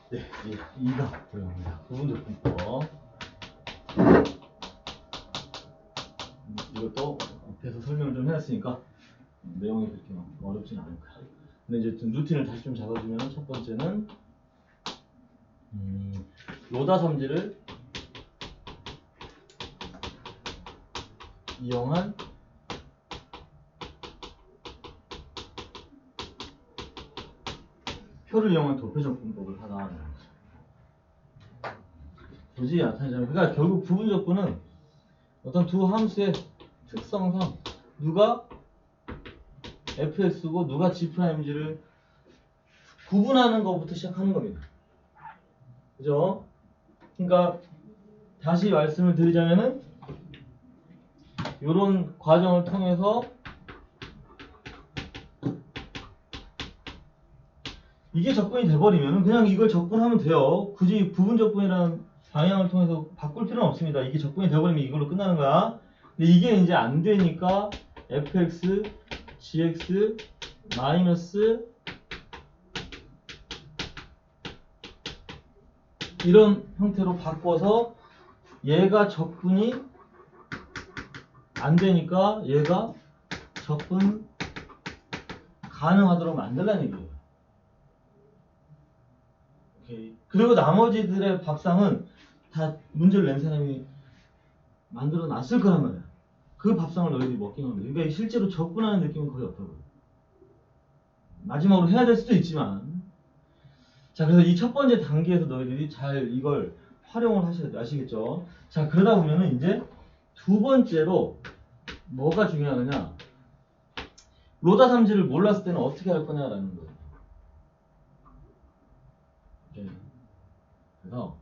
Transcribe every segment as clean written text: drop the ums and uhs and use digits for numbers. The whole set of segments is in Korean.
네, 2가 들어갑니다. 부분적분법. 이것도 앞에서 설명을 좀 해놨으니까 내용이 그렇게 막 어렵진 않을 거야. 근데 이제 좀 루틴을 다시 좀 잡아주면 첫 번째는 로다섬지를 이용한 표를 이용한 도표적 분법을 하다. 도저히 나타내자면, 그러니까 결국 부분적분은 어떤 두 함수의 특성상 누가 fx고 누가 g'인지를 구분하는 것부터 시작하는 겁니다. 그죠? 그러니까 다시 말씀을 드리자면은 이런 과정을 통해서 이게 적분이 돼버리면 그냥 이걸 적분하면 돼요. 굳이 부분적분이라는 방향을 통해서 바꿀 필요는 없습니다. 이게 적분이 돼버리면 이걸로 끝나는 거야. 근데 이게 이제 안 되니까 fx, gx, 마이너스 이런 형태로 바꿔서 얘가 적분이 안 되니까 얘가 적분 가능하도록 만들라는 얘기예요. 오케이. 그리고 나머지들의 밥상은 다 문제를 낸 사람이 만들어 놨을 거란 말이야. 그 밥상을 너희들이 먹긴 합니다. 그러니까 실제로 적분하는 느낌은 거의 없다고요. 마지막으로 해야 될 수도 있지만, 자, 그래서 이 첫 번째 단계에서 너희들이 잘 이걸 활용을 하셔야 돼. 아시겠죠? 자, 그러다 보면은 이제 두 번째로 뭐가 중요하느냐, 로다 삼지를 몰랐을 때는 어떻게 할 거냐라는 거예요. 네. 그래서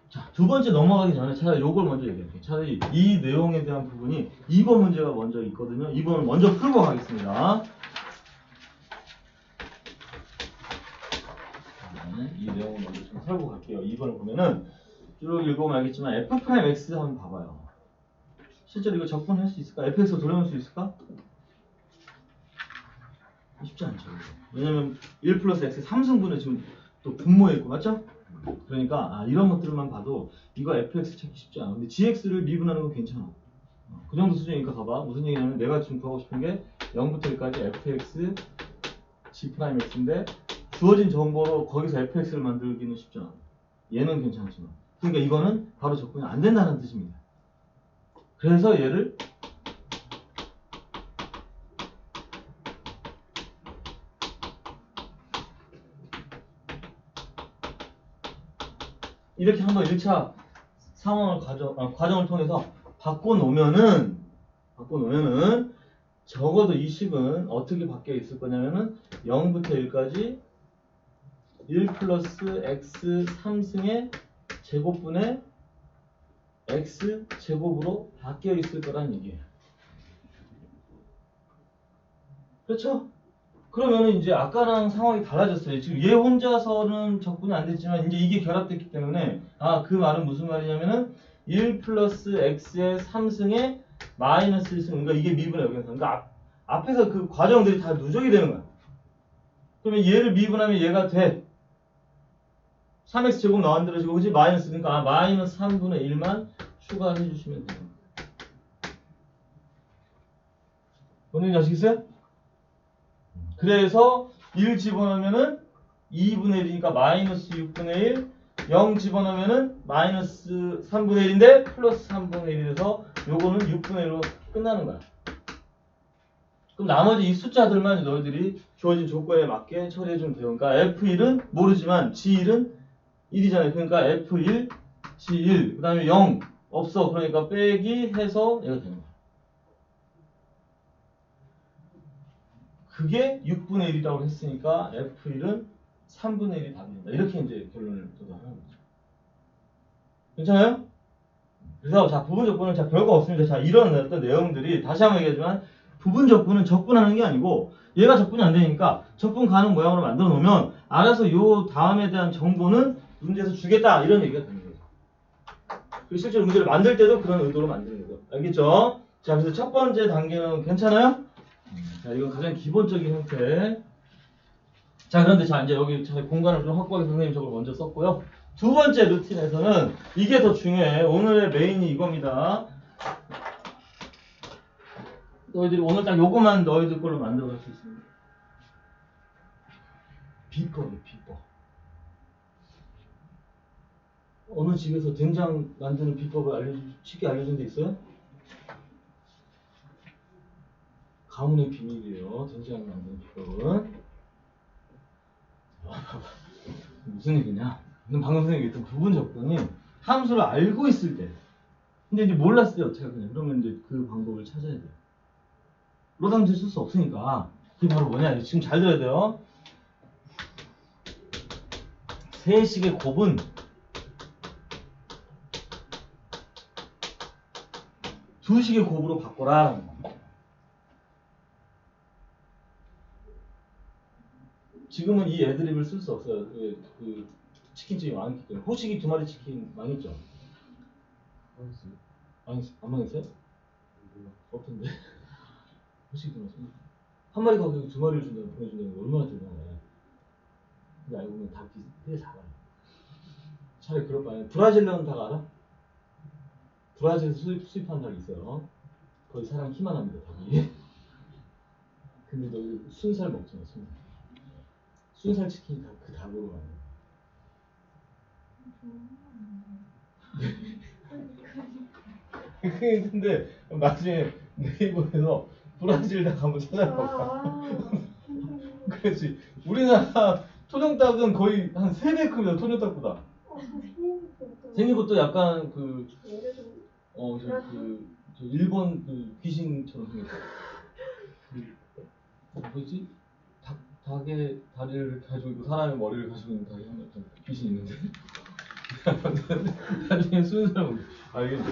자, 두 번째 넘어가기 전에 차라리 요걸 먼저 얘기할게요. 차라리 이 내용에 대한 부분이 2번 문제가 먼저 있거든요. 2번을 먼저 풀고 가겠습니다. 이 내용을 먼저 좀 살고 갈게요. 2번을 보면은 쭉 읽어보면 알겠지만 f'x 한번 봐봐요. 실제로 이거 적분할 수 있을까? fx로 돌려놓을 수 있을까? 쉽지 않죠. 왜냐면 1 플러스 x 3승분에 지금 또 분모에 있고, 맞죠? 그러니까 이런 것들만 봐도 이거 fx 찾기 쉽지 않아. 근데 gx를 미분하는 건 괜찮아. 그 정도 수준이니까 봐봐. 무슨 얘기냐면 내가 지금 구하고 싶은 게 0부터 1까지 fx g'x인데 주어진 정보로 거기서 fx를 만들기는 쉽지 않아. 얘는 괜찮지만. 그러니까 이거는 바로 적분이 안 된다는 뜻입니다. 그래서 얘를 이렇게 한번 1차 상황을 과정을 통해서 바꿔놓으면은 적어도 이 식은 어떻게 바뀌어 있을 거냐면은 0부터 1까지 1 플러스 x 3승의 제곱분의 x 제곱으로 바뀌어 있을 거란 얘기예요. 그렇죠? 그러면은 이제 아까랑 상황이 달라졌어요. 지금 얘 혼자서는 적분이 안 됐지만 이제 이게 결합됐기 때문에 그 말은 무슨 말이냐면은 1 플러스 x의 3승의 마이너스 1승, 그러니까 이게 미분의 여기서, 그러니까 앞에서 그 과정들이 다 누적이 되는 거야. 그러면 얘를 미분하면 얘가 돼. 3x 제곱 나만들어지고, 그지? 마이너스, 그러니까 마이너스 3분의 1만 추가해 주시면 돼요. 뭔 얘기인지 아시겠어요? 그래서 1 집어넣으면은 2분의 1이니까 마이너스 6분의 1, 0 집어넣으면은 마이너스 3분의 1인데 플러스 3분의 1이라서 요거는 6분의 1로 끝나는 거야. 그럼 나머지 이 숫자들만 너희들이 주어진 조건에 맞게 처리해주면 돼요. 그러니까 F1은 모르지만 G1은 1이잖아요. 그러니까 F1, G1, 그 다음에 0 없어. 그러니까 빼기 해서 얘가 되는 거야. 그게 6분의 1이라고 했으니까 F1은 3분의 1이 답입니다. 이렇게 이제 결론을 도달하는 거죠. 괜찮아요? 그래서 자, 부분적분은 자, 별거 없습니다. 자, 이런 어떤 내용들이 다시 한번 얘기하지만 부분적분은 적분하는 게 아니고 얘가 적분이 안 되니까 적분 가능 모양으로 만들어 놓으면 알아서 요 다음에 대한 정보는 문제에서 주겠다, 이런 얘기가 되는 거죠. 그리고 실제로 문제를 만들 때도 그런 의도로 만드는 거죠. 알겠죠? 자, 그래서 첫 번째 단계는 괜찮아요? 자, 이건 가장 기본적인 형태. 자, 그런데 자, 이제 여기 잘 공간을 좀 확보하기 선생님 저걸 먼저 썼고요. 두 번째 루틴에서는 이게 더 중요해. 오늘의 메인이 이겁니다. 너희들이 오늘 딱 요거만 너희들 걸로 만들어갈 수 있습니다. 비법이에요, 비법. 어느 집에서 된장 만드는 비법을 쉽게 알려준 데 있어요? 가문의 비밀이에요. 된장 만드는 비법은. 무슨 얘기냐? 방금 선생님이 얘기했던 부분 접근이 함수를 알고 있을 때. 근데 이제 몰랐을 때 어떻게 하냐? 그러면 이제 그 방법을 찾아야 돼요. 로담지 쓸 수 없으니까. 그게 바로 뭐냐? 지금 잘 들어야 돼요. 세식의 곱은 두식의 곱으로 바꿔라. 지금은 이 애드립을 쓸 수 없어요. 그 치킨집이 망했기 때문에. 호식이 2마리 치킨 망했죠? 망했어요. 안 망했어요? 없던데. 호식이 2마리 치킨. 한 마리 가격에 2마리를 보내준다는 게 얼마나 대단해. 근데 알고 보면 다 되게 작아요. 차라리 그럴 바에 브라질리언 닭 알아? 브라질에서 수입한 닭이 있어요. 거의 사람 키만 합니다, 닭이. 근데 너 순살 먹잖아, 순살. 순살 치킨이 그 닭으로 만든. 근데 나중에 네이버에서 브라질 닭 한번 찾아봐봐. 그렇지. 우리나라 토종닭은 거의 한 3배 큽니다, 토종닭보다. 생긴 것도 약간 저 일본 그 귀신처럼 생겼어. 뭐지? 닭의 다리를 이렇게 가지고 있고 사람의 머리를 가지고 있는 닭이 한 귀신이 있는데. 나중에 순살 먹. 이게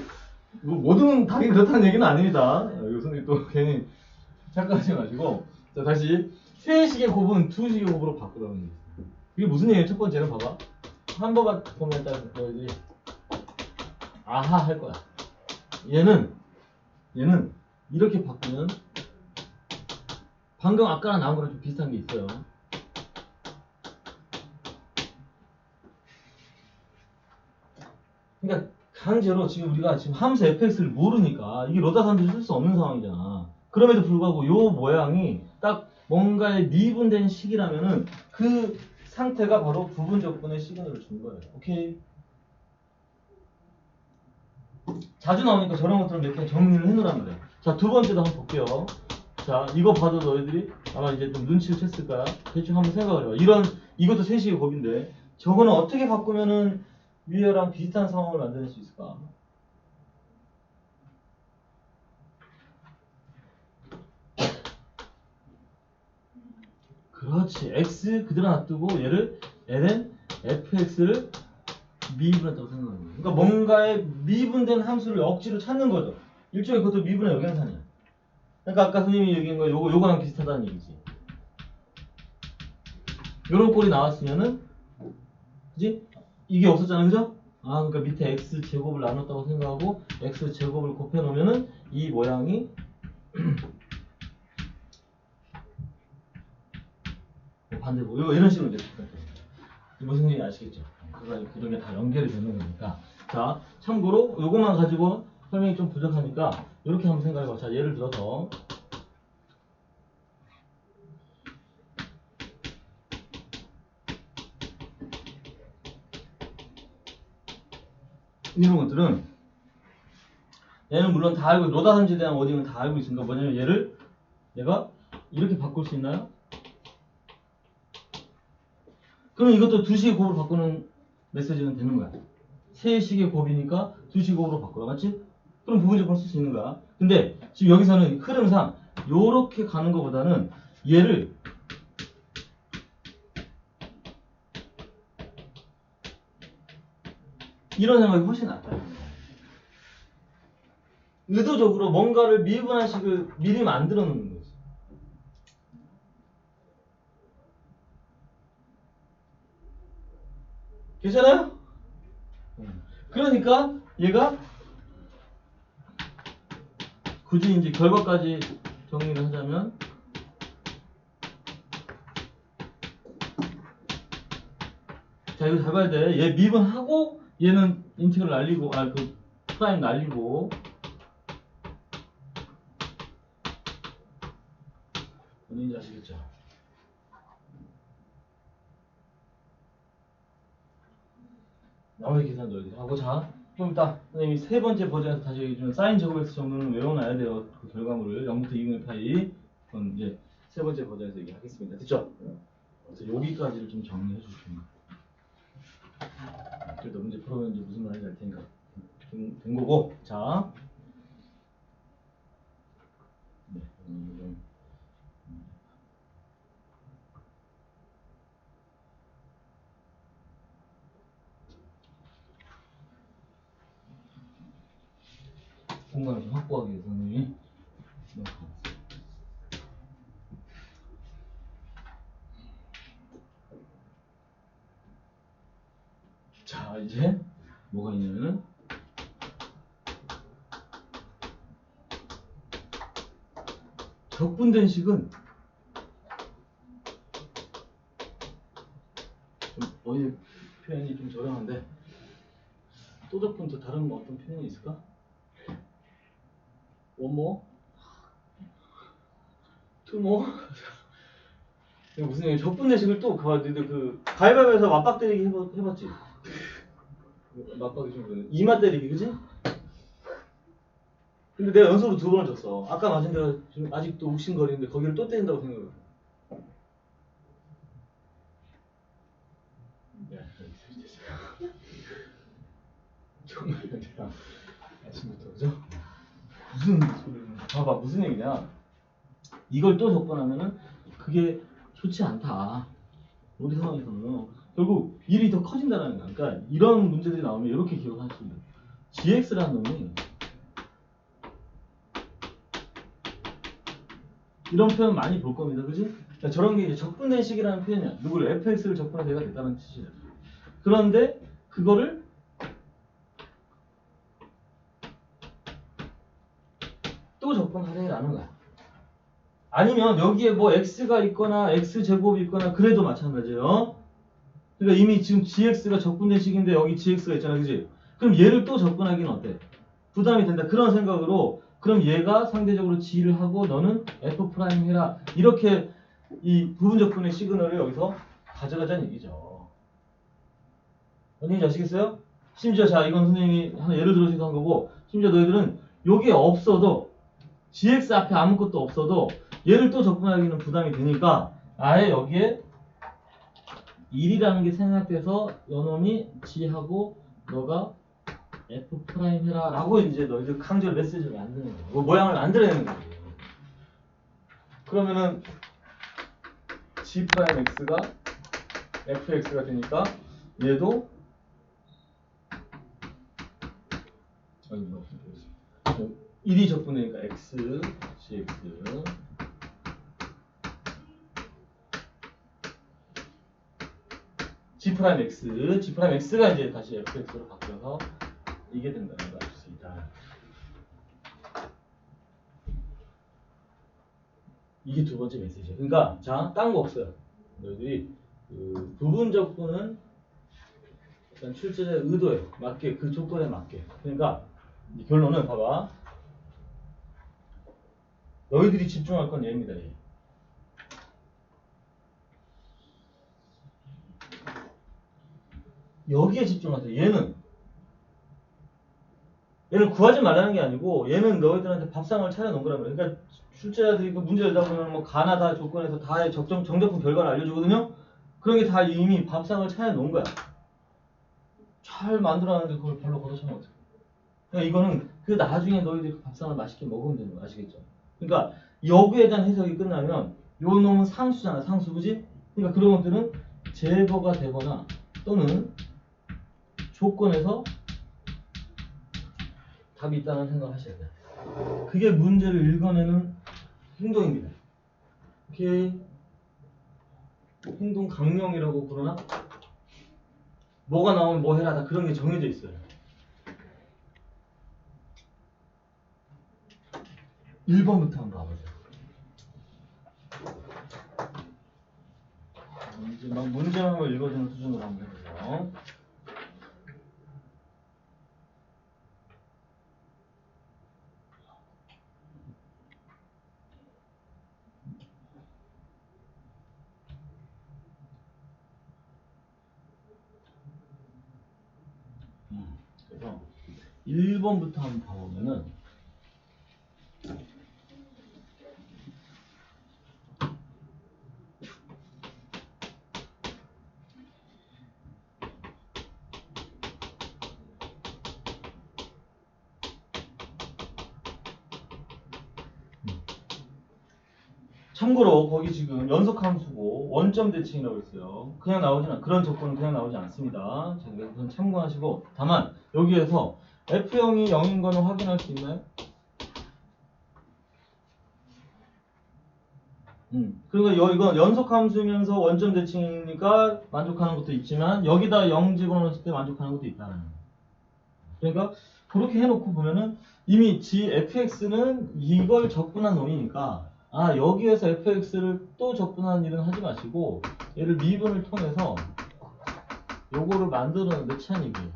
뭐 모든 닭이 그렇다는 얘기는 아닙니다. 이거 선생님 또 괜히 착각하지 마시고. 자, 다시 세식의 곱은 두식의 곱으로 바꾸라는 얘기. 이게 무슨 얘기예요? 첫 번째는 봐봐. 한 번만 보면 딱 너희들이 아하 할 거야. 얘는 이렇게 바꾸면 방금 아까랑 나온 거랑 좀 비슷한 게 있어요. 그러니까 강제로 지금 우리가 지금 함수 fx를 모르니까 이게 로다산도 쓸 수 없는 상황이잖아. 그럼에도 불구하고 요 모양이 딱 뭔가의 미분된 식이라면은 그 상태가 바로 부분 조건의 시그널을 준 거예요. 오케이? 자주 나오니까 저런 것들은 몇 개 정리를 해놓으란 말이야. 자, 두 번째도 한번 볼게요. 자, 이거 봐도 너희들이 아마 이제 좀 눈치를 챘을 거야. 대충 한번 생각을 해봐. 이것도 세식의 곱인데 저거는 어떻게 바꾸면은 위에랑 비슷한 상황을 만들 수 있을까? 그렇지. x 그대로 놔두고 얘를 ln fx를 미분했다고 생각하는 거예요. 그러니까 뭔가의 미분된 함수를 억지로 찾는 거죠. 일종의 그것도 미분의 역연산이야. 그러니까 아까 선생님이 얘기한 거 요거랑 비슷하다는 얘기지. 요런 꼴이 나왔으면은 그지? 이게 없었잖아, 그죠? 그러니까 밑에 x 제곱을 나눴다고 생각하고 x 제곱을 곱해 놓으면은 이 모양이 반대로 이런 식으로 이제 무슨 얘기인지 아시겠죠? 그런 게 다 연결이 되는 거니까. 자, 참고로 요것만 가지고 설명이 좀 부족하니까 이렇게 한번 생각해봐. 자, 예를 들어서 이런 것들은 얘는 물론 다 알고 로다산지에 대한 워딩은 다 알고 있으니까 뭐냐면 얘가 이렇게 바꿀 수 있나요? 그럼 이것도 두식의 곱으로 바꾸는 메시지는 되는 거야. 세식의 곱이니까 두식의 곱으로 바꾸라, 맞지? 그럼 부분적으로 쓸 수 있는 거야. 근데 지금 여기서는 흐름상 요렇게 가는 것보다는 얘를 이런 생각이 훨씬 낫다. 의도적으로 뭔가를 미분한 식을 미리 만들어 놓는 거지. 괜찮아요? 그러니까 얘가 굳이 이제 결과까지 정리를 하자면 자, 이거 잘 봐야 돼. 얘 미분하고 얘는 인티그럴 날리고, 그 프라임 날리고. 본인이 아시겠죠? 나머지 계산 너희들이 하고. 자, 좀 이따 선생님이 세 번째 버전에서 다시 얘기해주는 사인 제곱 x 정도는 외워놔야 돼요. 그 결과물을 0부터 2분의 파이. 그건 이제 세 번째 버전에서 얘기하겠습니다. 됐죠? 그래서 여기까지를 좀 정리해 주시면. 그래도 문제 풀어보면 이제 무슨 말인지 알 테니까 된 거고. 자, 네, 공간을 좀 확보하기 위해서는 자, 이제 뭐가 있냐면은 적분된 식은 좀 어휘 표현이 좀 저렴한데 또 적분 또 다른 뭐 어떤 표현이 있을까? 원모? 투모? 이거 무슨 얘기? 적분된 식을 또 그 가위바위보에서 맞박 때리기 해봤지? 맞박이 좀 그러네. 이마 때리기, 그지? 근데 내가 연속으로 두 번을 졌어. 아까 맞은 데가 지금 아직도 욱신거리는데 거기를 또 때린다고 생각해. 정말 내가 아침부터 그죠? 무슨 소리를 봐봐 무슨 얘기냐? 이걸 또 적분하면은 그게 좋지 않다. 우리 상황에서는 결국 일이 더 커진다는 거야. 그러니까 이런 문제들이 나오면 이렇게 기억하시면 돼요. gx라는 놈이 이런 표현 많이 볼 겁니다. 그지? 그러니까 저런 게 이제 적분된 식이라는 표현이야. 누구를 fx를 적분해서 얘가 됐다는 뜻이야. 그런데 그거를 또 적분하래라는 거야. 아니면 여기에 뭐 x가 있거나 x제곱이 있거나 그래도 마찬가지예요. 그러니까 이미 지금 gx가 적분된 식인데 여기 gx가 있잖아. 그지? 그럼 얘를 또 적분하기는 어때? 부담이 된다. 그런 생각으로 그럼 얘가 상대적으로 g를 하고 너는 f 프라임 해라. 이렇게 이 부분적분의 시그널을 여기서 가져가자는 얘기죠. 언니 아시겠어요? 심지어 자 이건 선생님이 하나 예를 들어서 한 거고 심지어 너희들은 요게 없어도 gx 앞에 아무것도 없어도 얘를 또 적분하기는 부담이 되니까 아예 여기에 1이라는 게 생각돼서 요놈이 g하고 너가 f 프라임 해라 라고 이제 너희들 강제로 메시지를 만드는 거예요. 뭐 모양을 만들어내는 거예요. 그러면은 g 프라임 x가 fx가 되니까 얘도 1이 적분되니까 x, gx g 프라임 x, g 프라임 x가 이제 다시 fx로 바뀌어서 이게 된다는 걸 알 수 있다. 이게 두 번째 메시지예요. 그러니까 자, 딴 거 없어요. 너희들이 그 부분적분은 일단 출제자의 의도에 맞게 그 조건에 맞게. 그러니까 이 결론은 봐봐. 너희들이 집중할 건 얘입니다. 얘. 여기에 집중하세요. 얘는 구하지 말라는 게 아니고 얘는 너희들한테 밥상을 차려놓은 거란 말이야. 그러니까 출제자들이 그 문제 내다 보면 뭐 가나 다 조건에서 다의 정적분 결과를 알려주거든요. 그런 게 다 이미 밥상을 차려놓은 거야. 잘 만들어놨는데 그걸 별로 걷어차면 어떡해. 그러니까 이거는 그 나중에 너희들이 그 밥상을 맛있게 먹으면 되는 거 아시겠죠? 그러니까 여기에 대한 해석이 끝나면 요 놈은 상수잖아. 상수 그지? 그러니까 그런 것들은 제거가 되거나 또는 조건에서 답이 있다는 생각을 하셔야 돼요. 그게 문제를 읽어내는 행동입니다. 이렇게 행동 강령이라고 그러나? 뭐가 나오면 뭐 해라 다 그런 게 정해져 있어요. 1번부터 한번 봐보세요. 이제 막 문제만 한번 읽어주는 수준으로 한번 해보세요. 그래서 1번부터 한번 봐보면은 참고로 거기 지금 연속함수고 원점 대칭이라고 있어요. 그냥 그런 조건은 그냥 나오지 않습니다. 자, 그래서 그건 참고하시고, 다만 여기에서 F형이 0인 거는 확인할 수 있나요? 그리고 이건 연속함수면서 원점 대칭이니까 만족하는 것도 있지만 여기다 0 집어넣었을 때 만족하는 것도 있다는 거예요. 그러니까 그렇게 해놓고 보면은 이미 fx는 이걸 적분한 놈이니까 여기에서 fx를 또 적분하는 일은 하지 마시고 얘를 미분을 통해서 요거를 만들어내 찬이고요.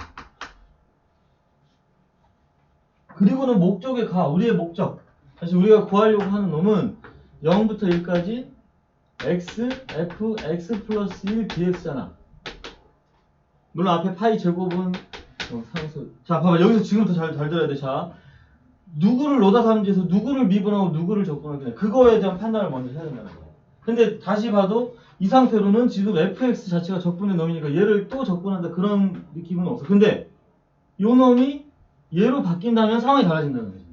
그리고는 목적에 가. 우리의 목적. 사실 우리가 구하려고 하는 놈은 0부터 1까지 x, f, x 플러스 1 dx잖아. 물론 앞에 파이 제곱은 상수. 자, 봐봐. 여기서 지금부터 잘 들어야 돼. 자, 누구를 로다 삼지에서 누구를 미분하고 누구를 적분하게 돼. 그거에 대한 판단을 먼저 해야 된다는 거야. 근데 다시 봐도 이 상태로는 지금 fx 자체가 적분의 놈이니까 얘를 또 적분한다 그런 느낌은 없어. 근데 요 놈이 얘로 바뀐다면 상황이 달라진다는 거지.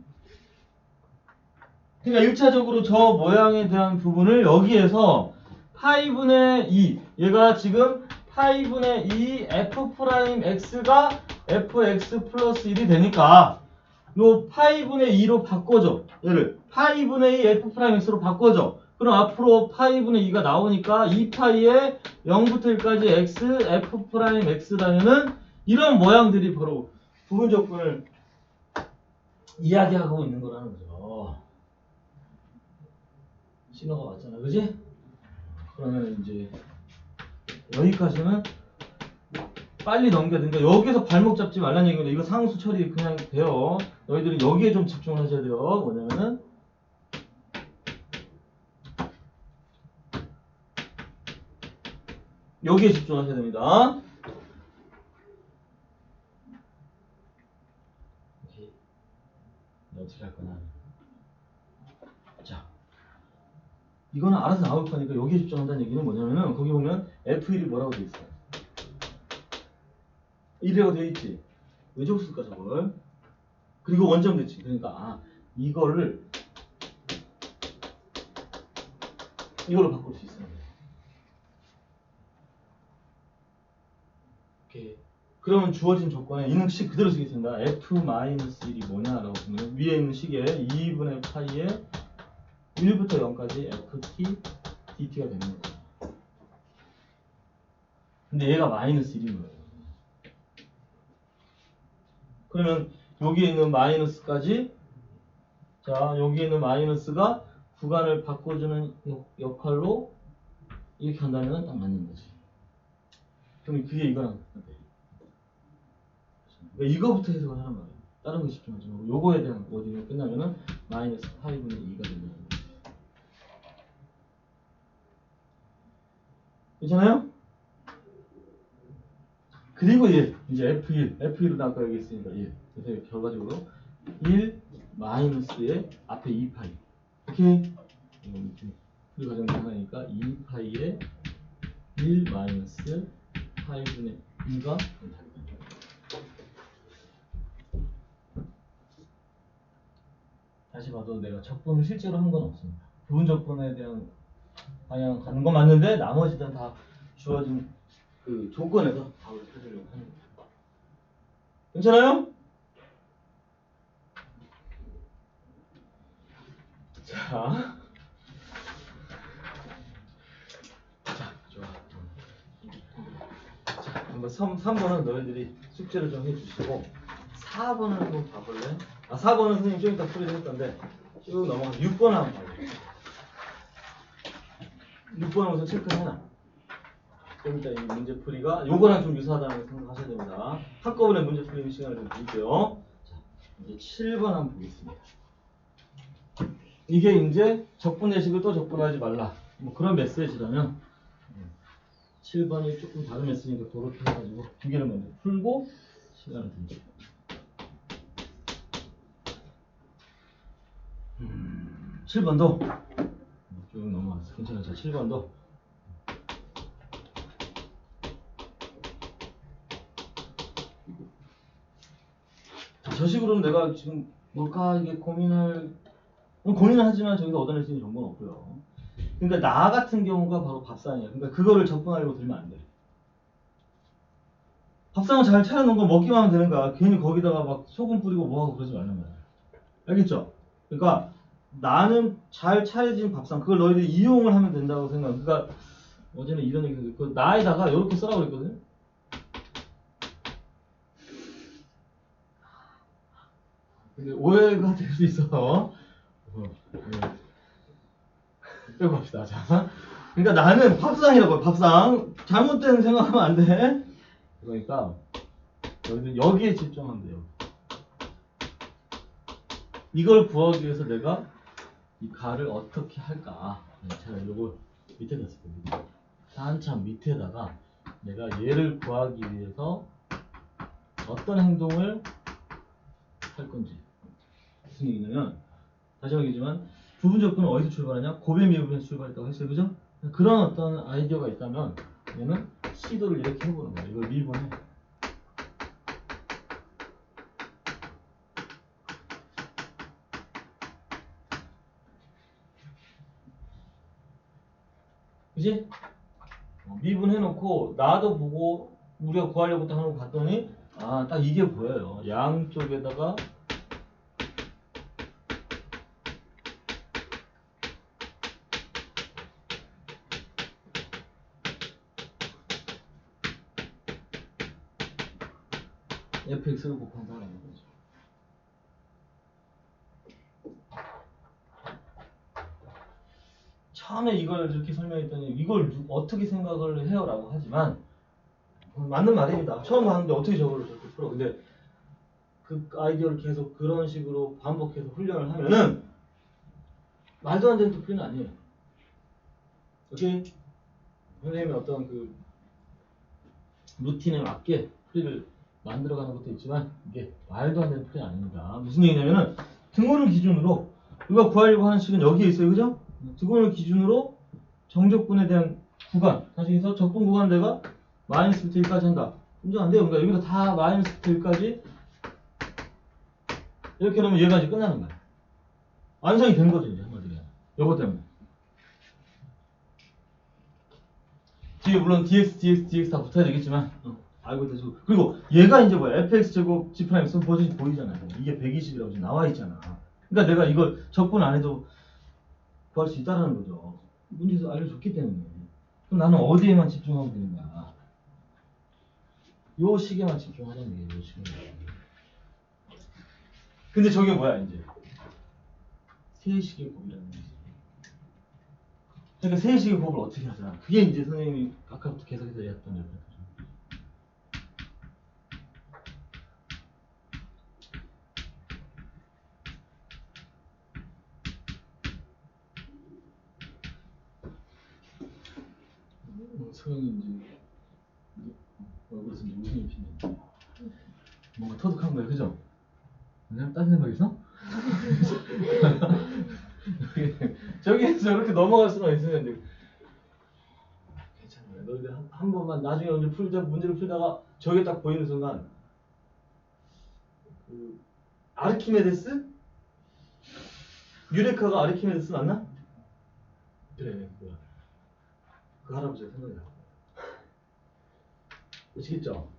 그러니까 1차적으로 저 모양에 대한 부분을 여기에서 파이분의 2 얘가 지금 파이분의 2 f'x가 fx 플러스 1이 되니까 요 파이분의 2로 바꿔줘. 얘를 파이분의 2 f'x로 바꿔줘. 그럼 앞으로 파이분의 2가 나오니까 2파이에 0부터 1까지 x f'x라면은 이런 모양들이 바로 부분적분을 이야기하고 있는 거라는 거죠. 신호가 왔잖아, 그지? 그러면 이제 여기까지는 빨리 넘겨야 되니까 여기서 발목 잡지 말라는 얘기인데 이거 상수 처리 그냥 돼요. 너희들은 여기에 좀 집중을 하셔야 돼요. 뭐냐면은 여기에 집중하셔야 됩니다. 어떻게 할 거냐? 자, 이거는 알아서 나올 거니까 여기에 집중한다는 얘기는 뭐냐면은 거기 보면 F1이 뭐라고 돼 있어요? 1이라고 돼 있지. 왜 줬을까 저걸? 그리고 원점 대칭. 그러니까 이걸로 바꿀 수 있어요. 오케이. 그러면 주어진 조건에 있는 식 그대로 쓰겠습니다. f-1이 뭐냐라고 보면 위에 있는 식에 2분의 파이에 1부터 0까지 ft dt가 되는 거죠. 근데 얘가 마이너스 1인 거예요. 그러면 여기에 있는 마이너스까지, 자, 여기에 있는 마이너스가 구간을 바꿔주는 역할로 이렇게 한다면 딱 맞는 거지. 그럼 그게 이거랑 같아. 그러니까 이거부터 해석을 하는 거예요. 다른 거 집중하지 말고 요거에 대한 워딩이 끝나면은 마이너스 파이분의 2가 된다는 거지. 괜찮아요? 그리고 얘 이제 F1은 아까 여기 있으니까 얘. 그래서 결과적으로 1 마이너스의 앞에 2파이. 오케이? 그 과정 하나니까 2파이에 1 마이너스 파이분의 2가 된다. 다시 봐도 내가 적분을 실제로 한 건 없습니다. 부분 적분에 대한 방향 가는 건 맞는데 나머지는 다 주어진 그 조건에서 답을 찾으려고 하는 거예요. 괜찮아요? 자, 좋아. 자, 한번 3번은 너희들이 숙제를 좀 해주시고 4번을 한번 봐볼래? 4번은 선생님 좀 이따 풀이를 했던데 쭉 넘어가서 6번 한번 봐볼래? 6번은 우선 체크해놔. 좀 이따 이 문제풀이가 요거랑 좀 유사하다는 걸 생각하셔야 됩니다. 한꺼번에 문제풀이 시간을 좀 드릴게요. 자, 이제 7번 한번 보겠습니다. 이게 이제 적분의식을 또 적분하지 말라. 뭐 그런 메시지라면 7번이 조금 다른 메시지니까 도로 해가지고 두 개를 먼저 풀고 시간을 드릴게요. 7번도 쭉 넘어갔어. 괜찮아요. 자, 7번도 저 식으로는 내가 지금 뭘까 이게 고민을 하지만 저기서 얻어낼 수 있는 정보는 없고요. 그러니까 나 같은 경우가 바로 밥상이야. 그러니까 그거를 적분하려고 들면 안 돼. 밥상을 잘 차려놓은 거 먹기만 하면 되는 거야. 괜히 거기다가 막 소금 뿌리고 뭐하고 그러지 말란 말이야. 알겠죠? 그러니까 나는 잘 차려진 밥상 그걸 너희들이 이용을 하면 된다고 생각해. 그러니까 어제는 이런 얘기도 있고 나에다가 이렇게 쓰라고 그랬거든. 근데 오해가 될 수 있어서 빼고 갑시다. 자, 그러니까 나는 밥상이라고 밥상 잘못된 생각하면 안 돼. 그러니까 너희들 여기에 집중하면 돼요. 이걸 구하기 위해서 내가 이 가를 어떻게 할까? 제가 이걸 밑에다 쓸 겁니다. 한참 밑에다가 내가 얘를 구하기 위해서 어떤 행동을 할 건지. 무슨 얘기냐면 다시 말하지만 부분 접근은 어디서 출발하냐? 고배 미분에서 출발했다고 했어요. 그죠? 그런 어떤 아이디어가 있다면 얘는 시도를 이렇게 해보는 거야. 이걸 미분해. 그지? 미분해놓고 나도 보고 우리가 구하려고 딱 하는 거 봤더니 아, 딱 이게 보여요. 양쪽에다가 fx를 곱한다는 거죠. 처음에 이걸 이렇게 설명했더니 이걸 어떻게 생각을 해요? 라고 하지만 맞는 말입니다. 처음 봤는데 어떻게 저거를 저렇게 풀어. 근데 그 아이디어를 계속 그런 식으로 반복해서 훈련을 하면은 말도 안 되는 풀이는 아니에요. 오케이? 선생님의 어떤 그 루틴에 맞게 풀이를 만들어가는 것도 있지만 이게 말도 안 되는 풀이 아닙니다. 무슨 얘기냐면은 등호를 기준으로 우리가 구하려고 하는 식은 여기에 있어요. 그죠? 등호를 기준으로 정적분에 대한 구간 다시 해서 적분 구간 내가 마이너스부터 1까지 한다. 인정 안 돼요. 그러니까 여기서 다 마이너스부터 1까지 이렇게 하면 얘가 이제 끝나는 거야. 완성이 된 거죠. 이제 한마디로. 요거 때문에. 뒤에 물론 dx 다 붙어야 되겠지만 알고 있다. 그리고 얘가 이제 뭐야? fx제곱 g 프라임 쓰면 보이잖아요. 이게 120이라고 지금 나와 있잖아. 그러니까 내가 이걸 적분 안 해도 구할 수 있다는 거죠. 문제에서 알려줬기 때문에. 그럼 나는 어디에만 집중하면 되는 거야? 요 식에만 집중하자는 얘기예요. 요 식에. 근데 저게 뭐야 이제? 세식의 곱이라는 거지. 그러니까 세식의 곱을 어떻게 하자? 그게 이제 선생님이 아까부터 계속해서 얘기했던 거예요. 소영이 이제 얼굴에서 이제 웃음이 피네. 뭔가 터득한 거예요, 그죠? 그냥 딴 생각 있어? 저기 저렇게 넘어갈 수는 있었는데 괜찮아요. 너희들 한 번만 나중에 문제를 풀다가 저게 딱 보이는 순간 그 아르키메데스? 유레카가 아르키메데스 맞나? 그래, 그거야. 그 할아버지가 생각이 나. 아시겠죠?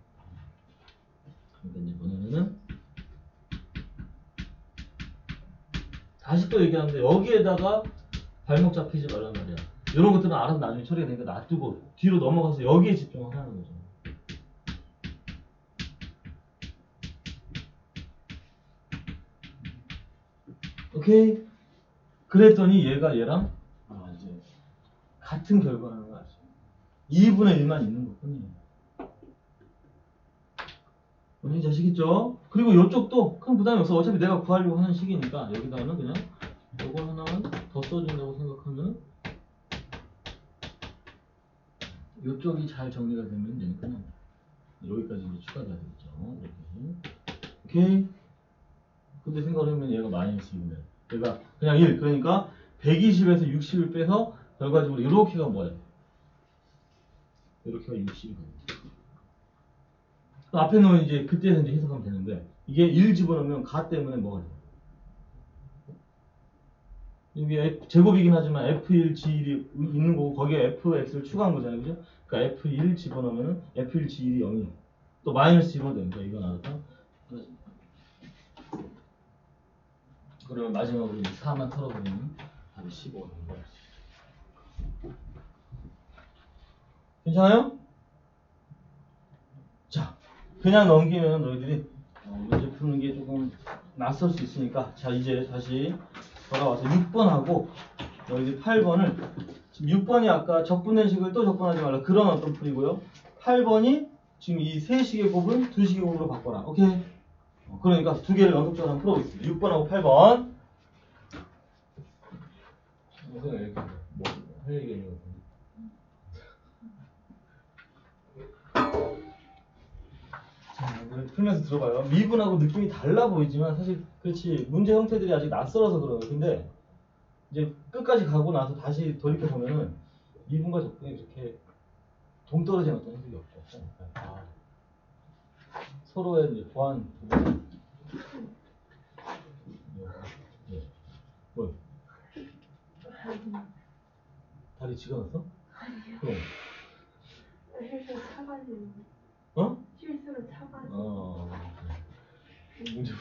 그러니까 이제 뭐냐면은 다시 또 얘기하는데 여기에다가 발목 잡히지 말란 말이야. 이런 것들은 알아서 나중에 처리가 되니까 놔두고 뒤로 넘어가서 여기에 집중을 하는 거죠. 오케이? 그랬더니 얘가 얘랑 이제 같은 결과라는 걸 알죠. 2분의 1만 있는 것뿐이에요. 뭔지 아시겠죠? 그리고 이쪽도 큰 부담이 없어. 어차피 내가 구하려고 하는 식이니까 여기다가는 그냥 이거 하나만 더 써준다고 생각하면 이쪽이 잘 정리가 되면 되니까 여기까지 이제 추가가 되겠죠. 이렇게. 오케이. 근데 생각을 하면 얘가 마이너스 2분의 얘가 그냥 1. 그러니까 120에서 60을 빼서 결과적으로 이렇게가 뭐예요? 이렇게가 60이거든요. 앞에 놓은 이제 그때서 이제 해석하면 되는데 이게 1 집어넣으면 가 때문에 뭐가 돼요? 이게 제곱이긴 하지만 F1 G1이 있는 거고 거기에 FX를 추가한 거잖아요. 그죠? 그러니까 F1 집어넣으면 F1 G1이 0이에요. 또 마이너스 집어넣으면 됩니다. 이건 알았다. 그러면 마지막으로 이제 4만 털어버리면 답이 15가 되는 거야. 괜찮아요? 자, 그냥 넘기면 너희들이 문제 푸는 게 조금 낯설 수 있으니까 자 이제 다시 돌아와서 6번하고 너희들 8번을 지금 6번이 아까 적분된식을 또 적분하지 말라 그런 어떤 풀이고요. 8번이 지금 이 3식의 곱을 2식의 곱으로 바꿔라. 오케이? 그러니까 두 개를 연속적으로 한번 풀어보겠습니다. 6번하고 8번. 이렇게 뭐할 얘기가 있는 것 같은데. 자, 풀면서 들어봐요. 미분하고 느낌이 달라 보이지만 사실 그렇지 문제 형태들이 아직 낯설어서 그래요. 근데 이제 끝까지 가고 나서 다시 돌이켜 보면은 미분과 적분이 그렇게 동떨어진 어떤 형식이 없죠. 아, 서로의 이제 보완 부분. 예. 뭐? 다리 지어놨어? 그럼. 실수로 차가지고. 어? 실수로 차가지고. 문제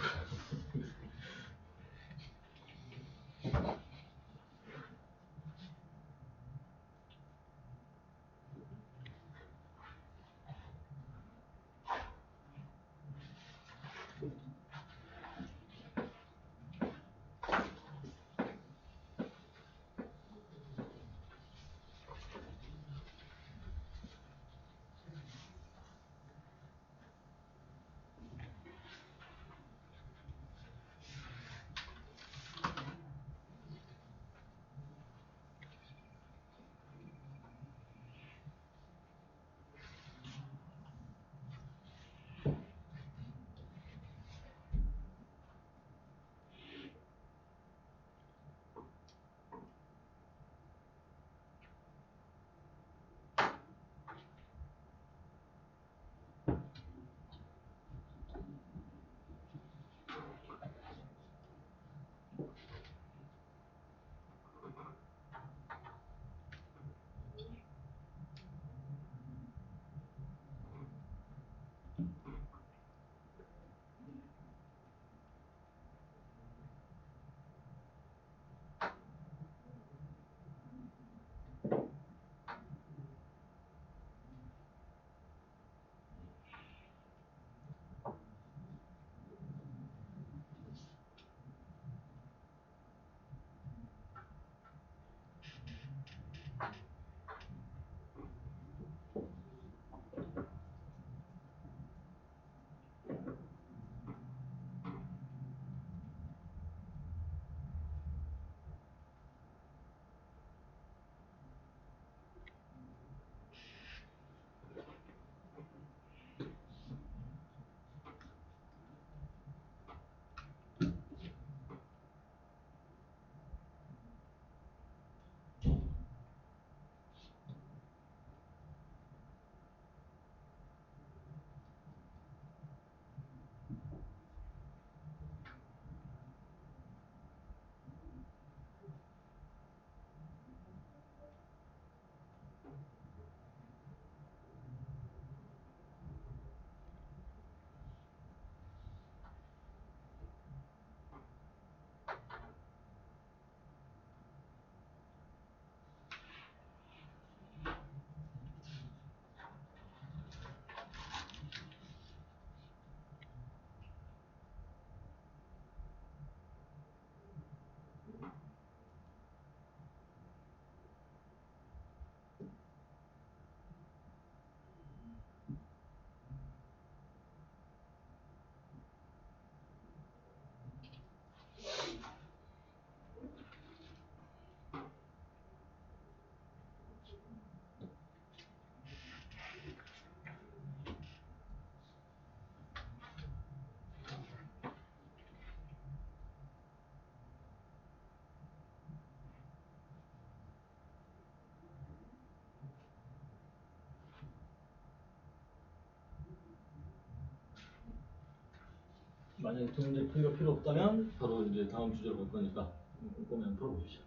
만약에 두 문제 풀이가 필요 없다면 바로 이제 다음 주제로 갈 거니까 꼼꼼히 한번 풀어보십시오.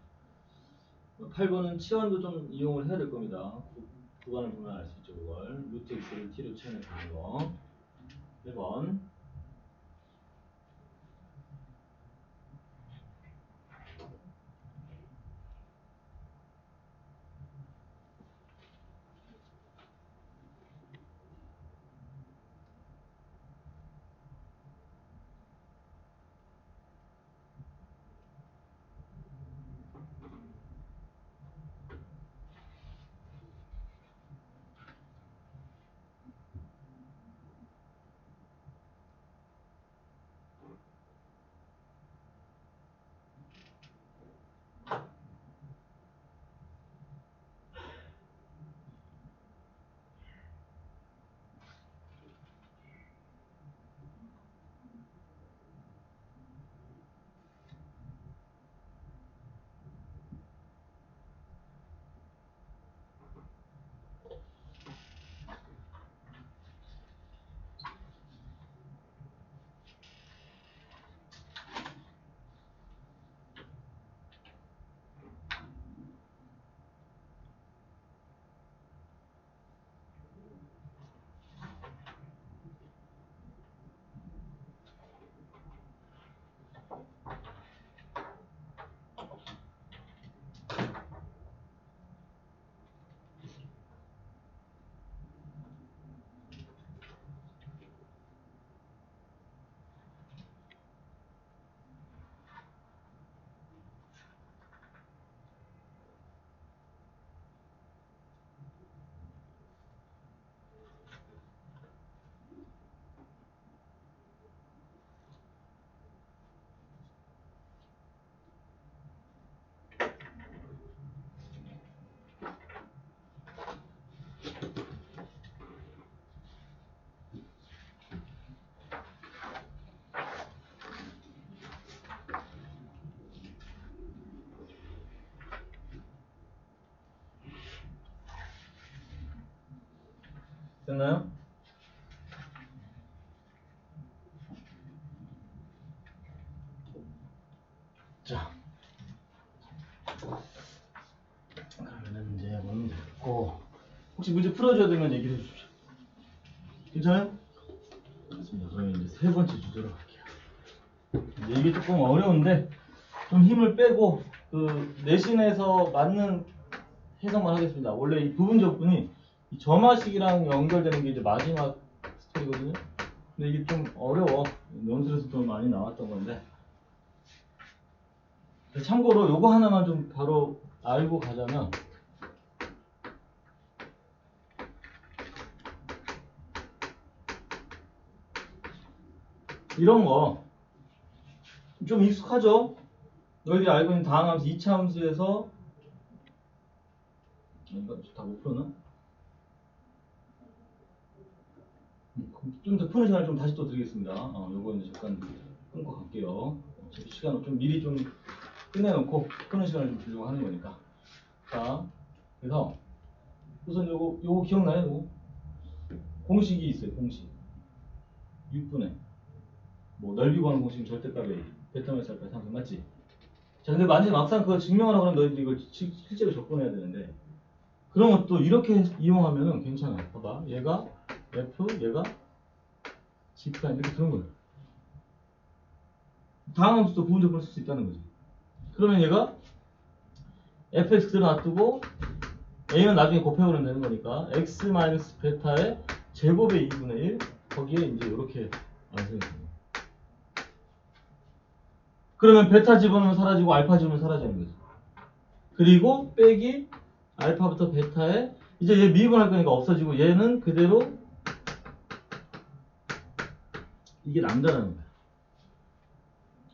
8번은 치환도 좀 이용을 해야 될 겁니다. 구간을 보면 알 수 있죠. 그걸 루트 x를 t로 치환해서 거. 1번. 됐나요? 자, 그러면 문제 한번 됐고, 혹시 문제 풀어줘야 되면 얘기를 해주십시오. 괜찮아요? 좋습니다. 그러면 이제 세 번째 주제로 갈게요. 이제 이게 조금 어려운데 좀 힘을 빼고 그 내신에서 맞는 해석만 하겠습니다. 원래 이 부분 적분이 이 점화식이랑 연결되는 게 이제 마지막 스테이거든요. 근데 이게 좀 어려워. 논술에서 좀 많이 나왔던 건데. 참고로 요거 하나만 좀 바로 알고 가자면 이런 거 좀 익숙하죠? 너희들이 알고 있는 다항함수 2차 함수에서 이거 다 못 풀었나? 좀 더 푸는 시간을 좀 다시 또 드리겠습니다. 요거 이제 잠깐 끊고 갈게요. 어차피 시간을 좀 미리 좀 끝내놓고 푸는 시간을 좀 주려고 하는 거니까. 자, 그래서 우선 요거 기억나요? 요거? 공식이 있어요. 공식 6분의 뭐 넓이 구하는 공식은 절대값의 베타면서 알파 상승 맞지? 자, 근데 만약에 막상 그거 증명하라고 그러면 너희들이 이걸 실제로 접근해야 되는데 그런 것도 이렇게 이용하면은 괜찮아. 봐봐, 얘가 F, 얘가 G 프라임 이렇게 그런 거예요. 다음 함수도 부분적으로 쓸 수 있다는 거지. 그러면 얘가 fx 그대로 놔두고 a는 나중에 곱해버리면 되는 거니까 x 마이너스 베타의 제곱의 2분의 1 거기에 이제 이렇게 완성이 됩니다. 그러면 베타 집어넣으면 사라지고 알파 집어넣으면 사라지는 거지. 그리고 빼기 알파부터 베타에 이제 얘 미분할 거니까 없어지고 얘는 그대로 이게 남자라는 거야.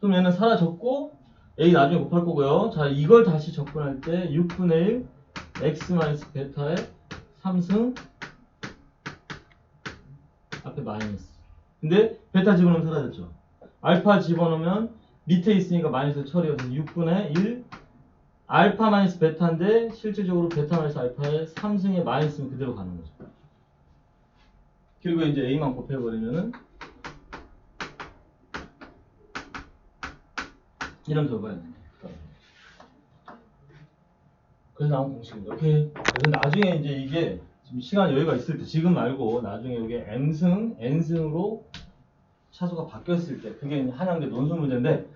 그럼 얘는 사라졌고 a 나중에 곱할 거고요. 자, 이걸 다시 접근할 때 6분의 1 x 마이너스 베타의 3승 앞에 마이너스. 근데 베타 집어넣으면 사라졌죠. 알파 집어넣으면 밑에 있으니까 마이너스 처리해서 6분의 1 알파 마이너스 베타인데 실질적으로 베타 마이너스 알파의 3승의 마이너스는 그대로 가는 거죠. 그리고 이제 a만 곱해버리면은 이런 결과야. 그래서 나온 공식입니다. 오케이. 그래서 나중에 이제 이게 지금 시간 여유가 있을 때, 지금 말고 나중에 이게 m승, n승으로 차수가 바뀌었을 때, 그게 한양대 논술 문제인데,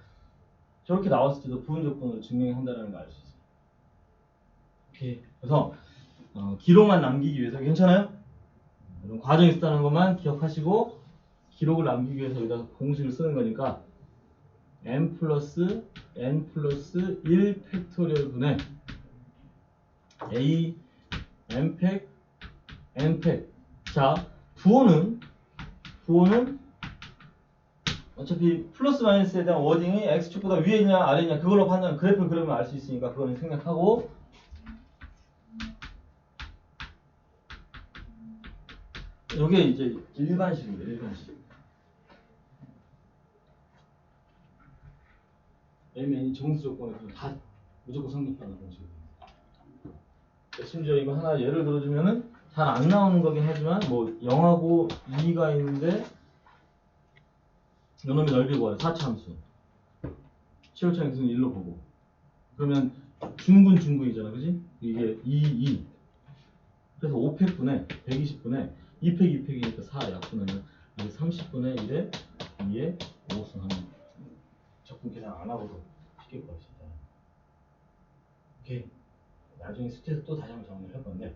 저렇게 나왔을 때도 부분 조건으로 증명한다는 걸 알 수 있어요. 오케이. 그래서 기록만 남기기 위해서, 괜찮아요? 이런 과정이 있었다는 것만 기억하시고, 기록을 남기기 위해서 여기다 공식을 쓰는 거니까, n 플러스 1 팩토리얼 분의 a n팩 n팩. 자, 부호는 어차피 플러스 마이너스에 대한 워딩이 x축보다 위에 있냐 아래 있냐 그걸로 판단, 그래프를 그리면 알 수 있으니까 그거는 생략하고, 요게 이제 일반식입니다. 일반식. mn이 정수 조건에서 다 무조건 성립하는 공식입니다. 심지어 이거 하나 예를 들어주면은 잘 안 나오는 거긴 하지만, 뭐 0하고 2가 있는데 요놈의 넓이 뭐야? 4차 함수. 최고차 x는 1로 보고, 그러면 중분이잖아, 그지? 이게 2. 그래서 5팩분의 120분의 2팩 2팩이니까 4 약분하면 이게 30분의 1에 2에 5승 하면 적분 계산 안 하고도 쉽게 구할 수 있다. 오케이. 나중에 숙제에서 또 다시 한번 정리를 할 건데,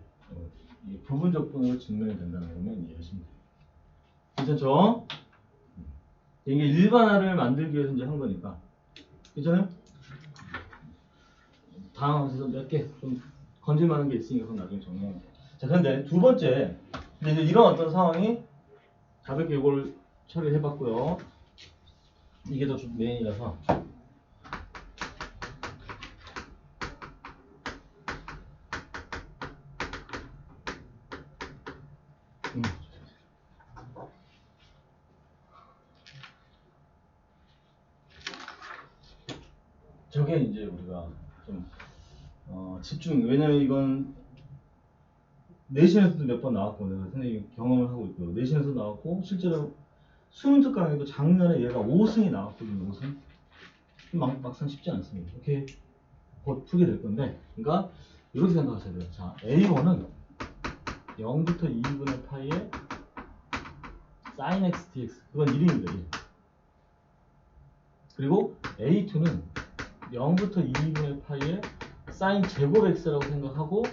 이게 부분 적분으로 증명이 된다는 거면 이해하시면 돼요. 괜찮죠? 이게 일반화를 만들기 위해서 이제 한 거니까. 괜찮아요? 다음 몇 개 좀 건질만한 게 있으니까 그건 나중에 정리하면 돼요. 자, 그런데 두 번째, 이제 이런 어떤 상황이 가볍게 이걸 처리해 봤고요. 이게 더 메인이라서. 저게 이제 우리가 좀 집중, 왜냐면 이건 내신에서도 몇 번 나왔고, 내가 선생님 경험을 하고 있고, 내신에서 나왔고, 실제로 수능 특강에도 작년에 얘가 5승이 나왔거든요. 5승. 막상 쉽지 않습니다. 오케이. 곧 풀게 될 건데, 그러니까 이렇게 생각하셔야 돼요. 자, A1은 0부터 2분의 파이에 sin x dx, 그건 1입니다. 1. 그리고 A2는 0부터 2분의 파이에 sin 제곱 x라고 생각하고,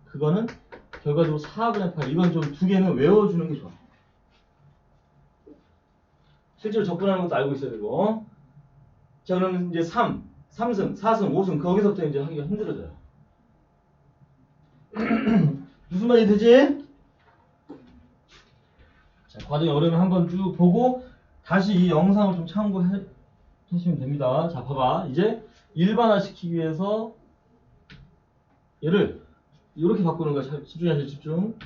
그거는 결과적으로 4분의 파이. 이건 좀 두 개는 외워주는 게 좋아. 실제로 접근하는 것도 알고 있어야 되고. 자, 그러면 이제 3승, 4승, 5승, 거기서부터 이제 하기가 힘들어져요. 무슨 말이 되지? 자, 과정의 어려움을 한번 쭉 보고 다시 이 영상을 좀 참고하시면 됩니다. 자, 봐봐. 이제 일반화 시키기 위해서 얘를 이렇게 바꾸는 거야. 집중하세요, 집중.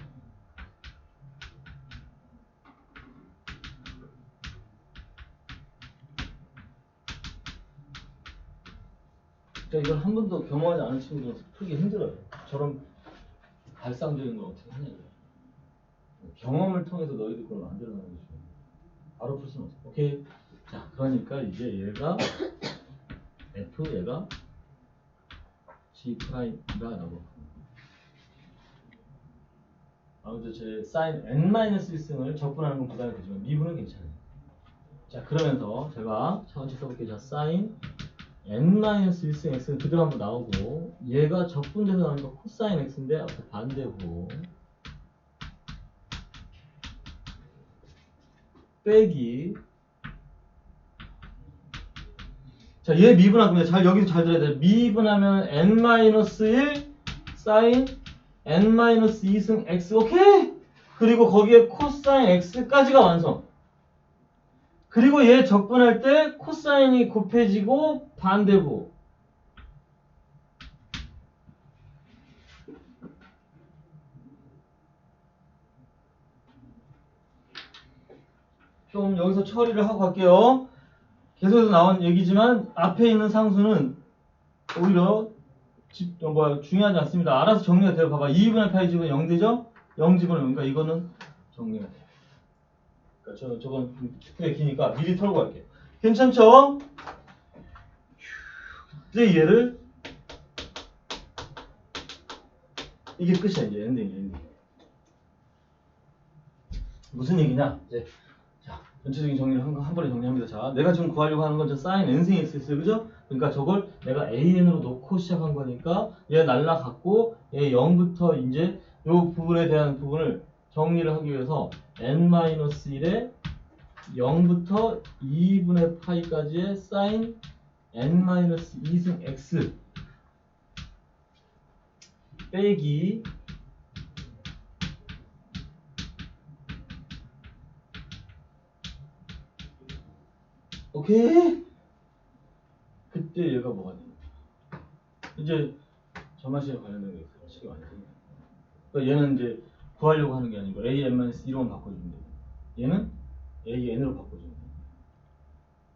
그러니까 이걸 한 번도 경험하지 않은 친구들은 풀기 힘들어요. 저런 발상적인 걸 어떻게 하냐. 경험을 통해서 너희들 그걸 만들어내는 거지. 바로 풀 수는 없어. 오케이. 자, 그러니까 이제 얘가 F, 얘가 G'다라고. 아무튼 제 sin n-1승을 적분하는 건 부담이 되지만 미분은 괜찮아요. 자, 그러면서 제가 차원치 써볼게요. 자, sin n-1승 x는 그대로 한번 나오고, 얘가 적분돼서 나오는 거 코사인 x인데 앞에 반대고, 빼기. 자, 얘 미분할 겁니다. 여기서 잘 들어야 돼요. 미분하면 n-1 sin n-2승 x. 오케이? 그리고 거기에 코사인 x까지가 완성. 그리고 얘 적분할 때 코사인이 곱해지고 반대고. 좀 여기서 처리를 하고 갈게요. 계속해서 나온 얘기지만 앞에 있는 상수는 오히려 중요하지 않습니다. 알아서 정리가 돼요. 봐봐. 2분의 파이 집은 0되죠? 0 집어넣으면, 그러니까 이거는 정리가 돼요. 그러니까 저건 크게 기니까 미리 털고 갈게요. 괜찮죠? 이제 얘를 이게 끝이야. 이제 엔딩. 무슨 얘기냐? 이제 자, 전체적인 정리를 한 번에 정리합니다. 자, 내가 지금 구하려고 하는 건 저 sin n승이 x였어요. 그죠? 그러니까 저걸 내가 an으로 놓고 시작한 거니까 얘 날라갔고 얘 0부터 이제 요 부분에 대한 부분을 정리를 하기 위해서 n-1에 0부터 2분의 파이까지의 sin n-2승 x 빼기 오케이? 그때 얘가 뭐가 되냐? 이제 점화식에 관련된 게 있어요. 식이 완성이. 그러니까 얘는 이제 구하려고 하는 게 아니고 an-1만 바꿔주면 돼요. 얘는 an으로 바꿔주면 돼요.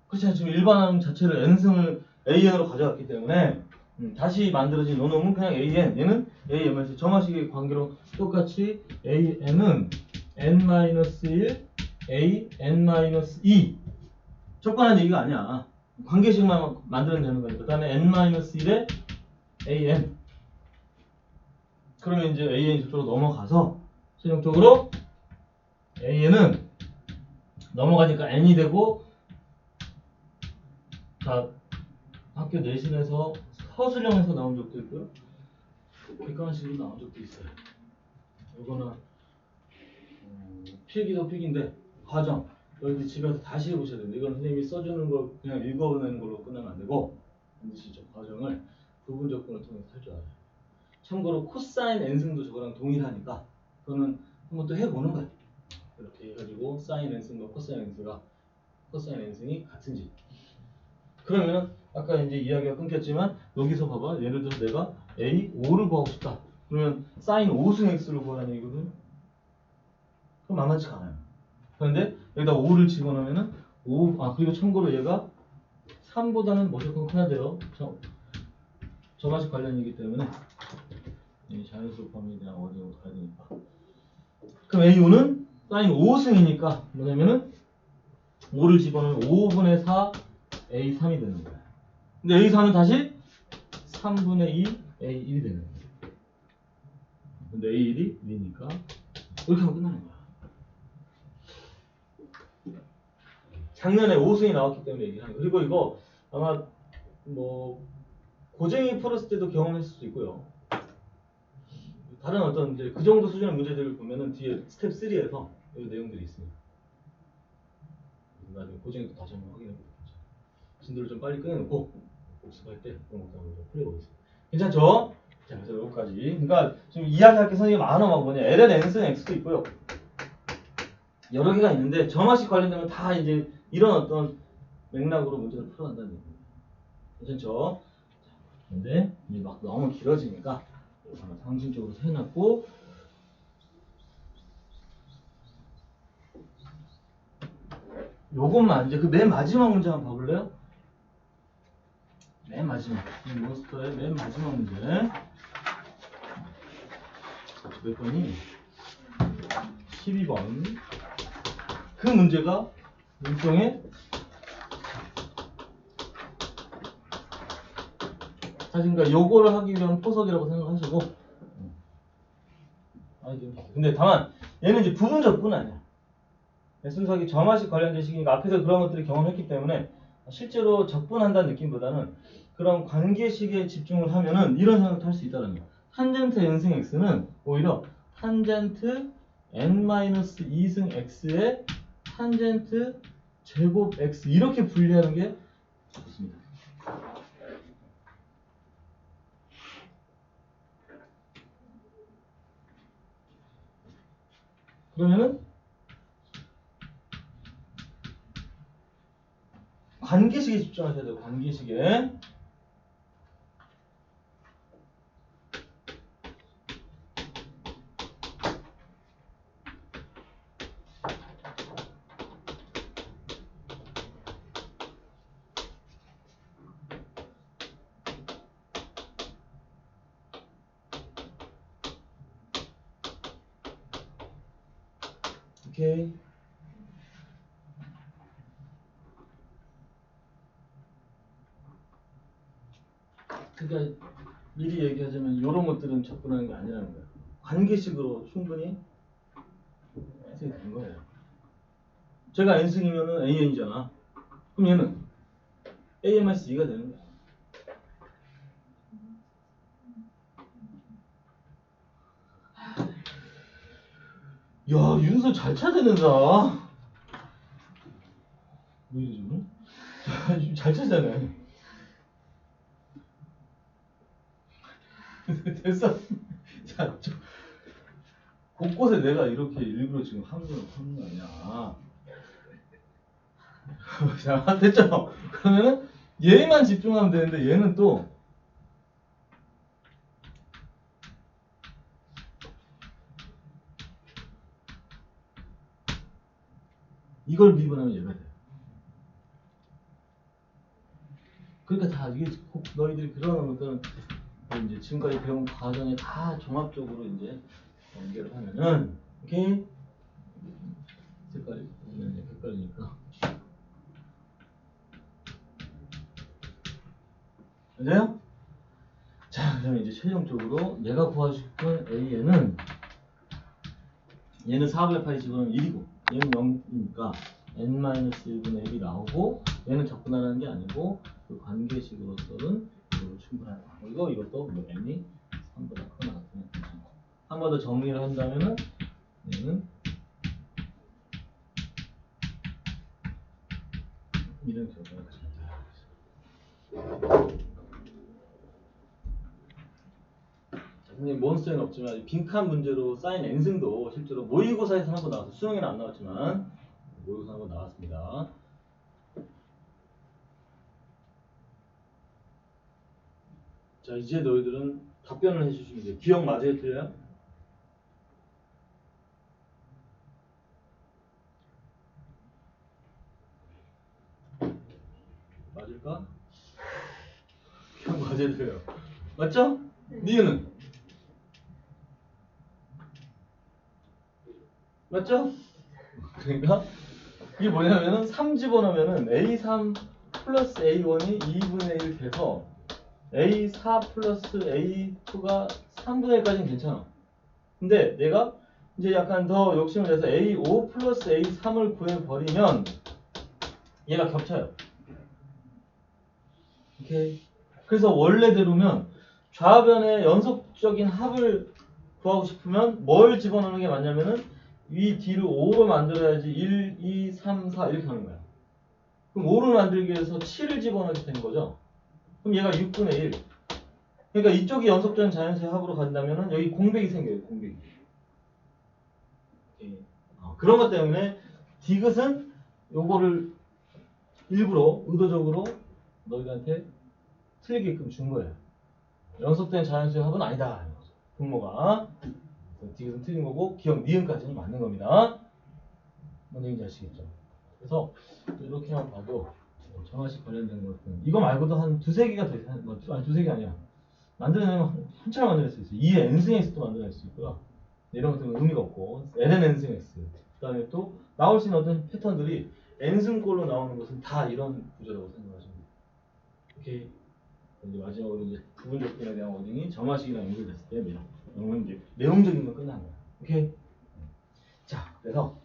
그렇잖아요. 지금 일반항 자체를 n승을 an으로 가져왔기 때문에 다시 만들어진 노놈은 그냥 an, 얘는 an-. 점화식의 관계로 똑같이 an은 n-1, an-2 적반한 얘기가 아니야. 관계식만 만들어내면 되는 거니까. 그 다음에 n-1에 an. 그러면 이제 an이 저쪽으로 넘어가서 최종적으로 an은 넘어가니까 n이 되고, 자, 학교 내신에서 서술형에서 나온 적도 있고요. 객관식으로 나온 적도 있어요. 이거는 필기도 필기인데 과정 여기 집에서 다시 해보셔야 됩니다. 이건 선생님이 써주는 거 그냥 읽어내는 걸로 끝나면 안 되고 반드시 저 과정을 부분 접근을 통해서 할 줄 알아요. 참고로 코사인 n승도 저거랑 동일하니까 그거는 한번 또 해보는 거예요. 이렇게 해가지고 사인 n승과 코사인 n승이 같은지. 그러면은 아까 이제 이야기가 끊겼지만 여기서 봐봐. 예를 들어 내가 A5를 구하고 싶다. 그러면 사인 5승 x를 구하라는 얘기거든요. 그럼 만만치가 않아요. 그런데 여기다 5를 집어넣으면은 5, 그리고 참고로 얘가 3보다는 무조건 커야 돼요. 저마식 관련이기 때문에 자연수업 범위에 대한 어디로 가야 되니까. 그럼 A5는 사인 5승이니까 뭐냐면은 5를 집어넣으면 5분의 4 A3이 되는 거야. 근데 A3은 다시 3분의 2 A1이 되는 거야. 근데 A1이 1이니까 이렇게 하면 끝나는 거야. 작년에 5승이 나왔기 때문에 얘기하는 거예요. 그리고 이거 아마 뭐 고쟁이 풀었을 때도 경험했을 수도 있고요. 다른 어떤 이제 그 정도 수준의 문제들을 보면은 뒤에 스텝 3에서 이 내용들이 있습니다. 나중에 고쟁이도 다시 한번 확인해 보도록 하죠. 진도를 좀 빨리 꺼내놓고 복습할 때 그런 것도 한번 좀 풀어보겠습니다. 괜찮죠? 자, 그래서 여기까지. 그러니까 지금 이야기할 게 선생님 많아만 뭐냐. ln n승 x도 있고요. 여러 개가 있는데 점화식 관련되면 다 이제 이런 어떤 맥락으로 문제를 풀어간다는 얘기입니다. 괜찮죠? 근데 이제 막 너무 길어지니까 하나 상징적으로 해놨고, 요것만 이제 그 맨 마지막 문제 한번 봐볼래요? 맨 마지막 이 몬스터의 맨 마지막 문제 몇 번이 12번. 그 문제가 일종의 사실 그러니까 요거를 하기 위한 포석이라고 생각하시고, 근데 다만 얘는 이제 부분 접근 아니야. 순수하게 점화식 관련된 식이니까 앞에서 그런 것들을 경험했기 때문에 실제로 접근한다는 느낌보다는 그런 관계식에 집중을 하면은 이런 생각도 할 수 있다는 거야. 탄젠트 n승 x는 오히려 탄젠트 n-2승 x의 탄젠트 제곱 x 이렇게 분리하는 게 좋습니다. 그러면은 관계식에 집중하셔야 돼요. 관계식에. 오케이. 그러니까 미리 얘기하자면 이런 것들은 접근하는 게 아니라는 거야. 관계식으로 충분히 해석이 된 거예요. 제가 n승이면은 an이잖아. 그럼 얘는 a-2가 되는 거야. 야, 윤서 잘 찾아낸다. 왜 이러지, 오늘? 잘 찾아내. 됐어. 자, 곳곳에 내가 이렇게 일부러 지금 함정을 하는 거 아니야. 자, 됐죠? 그러면은 얘만 집중하면 되는데 얘는 또 이걸 미분하면 얘가 돼. 그러니까 다 이게 꼭 너희들이 그런 것들은 이제 지금까지 배운 과정에 다 종합적으로 이제 연결을 하면은 오케이? 색깔이 헷갈리니까. 맞아요? 자, 그다음에 이제 최종적으로 얘가 구하고 싶은 A에는 얘는 4분의 8이 집어넣으면 1이고 얘는 0이니까 n-1분의 1이 나오고 얘는 접근하는 게 아니고 그 관계식으로서는 이걸로 충분하다. 이것도 뭐 n이 3보다 크거나 같으면 괜찮고 한 번 더 정리를 한다면은 얘는 이런 결과가 있습니다. 선생님 몬스터에는 없지만 빈칸 문제로 쌓인 n승도 실제로 모의고사에서 한 번 나왔어요. 수능에는 안 나왔지만 모의고사 한 번 나왔습니다. 자, 이제 너희들은 답변을 해주시면 돼요. 기억 맞아요, 틀려요? 맞을까? 기억 맞아요, 틀려요? 맞죠? 니은은? 맞죠? 그러니까 이게 뭐냐면은 3 집어넣으면은 A3 플러스 A1이 2분의 1 돼서 A4 플러스 A2가 3분의 1까지는 괜찮아. 근데 내가 이제 약간 더 욕심을 내서 A5 플러스 A3을 구해버리면 얘가 겹쳐요. 오케이. 그래서 원래대로면 좌변의 연속적인 합을 구하고 싶으면 뭘 집어넣는 게 맞냐면은 위 D를 5로 만들어야지 1, 2, 3, 4 이렇게 하는 거야. 그럼 5를 만들기 위해서 7을 집어넣게 되는 거죠. 그럼 얘가 6분의 1. 그러니까 이쪽이 연속적인 자연수의 합으로 간다면은 여기 공백이 생겨요. 공백이. 그런 것 때문에 디귿은 요거를 일부러 의도적으로 너희들한테 틀리게끔 준 거예요. 연속된 자연수의 합은 아니다. 분모가. 디귿은 틀린 거고 기억 니은까지는 맞는 겁니다. 뭔 얘기인지 아시겠죠? 그래서 이렇게만 봐도 정화식 관련된 것은 이거 말고도 한 두세 개가 더 있어요. 아니 두세 개 아니야. 만들어내면 한참 만들 수 있어요. 2의 n승x도 만들어낼 수 있고요. 이런 것들은 의미가 없고 ln n승x 그 다음에 또 나올 수 있는 어떤 패턴들이 n승꼴로 나오는 것은 다 이런 구조라고 생각하시면 돼요. 오케이. 이제 마지막으로 이제 부분 접근에 대한 워딩이 정화식이랑 연결됐을 때 이런 이제 내용적인 건 끝난 거야. 오케이. 자, 그래서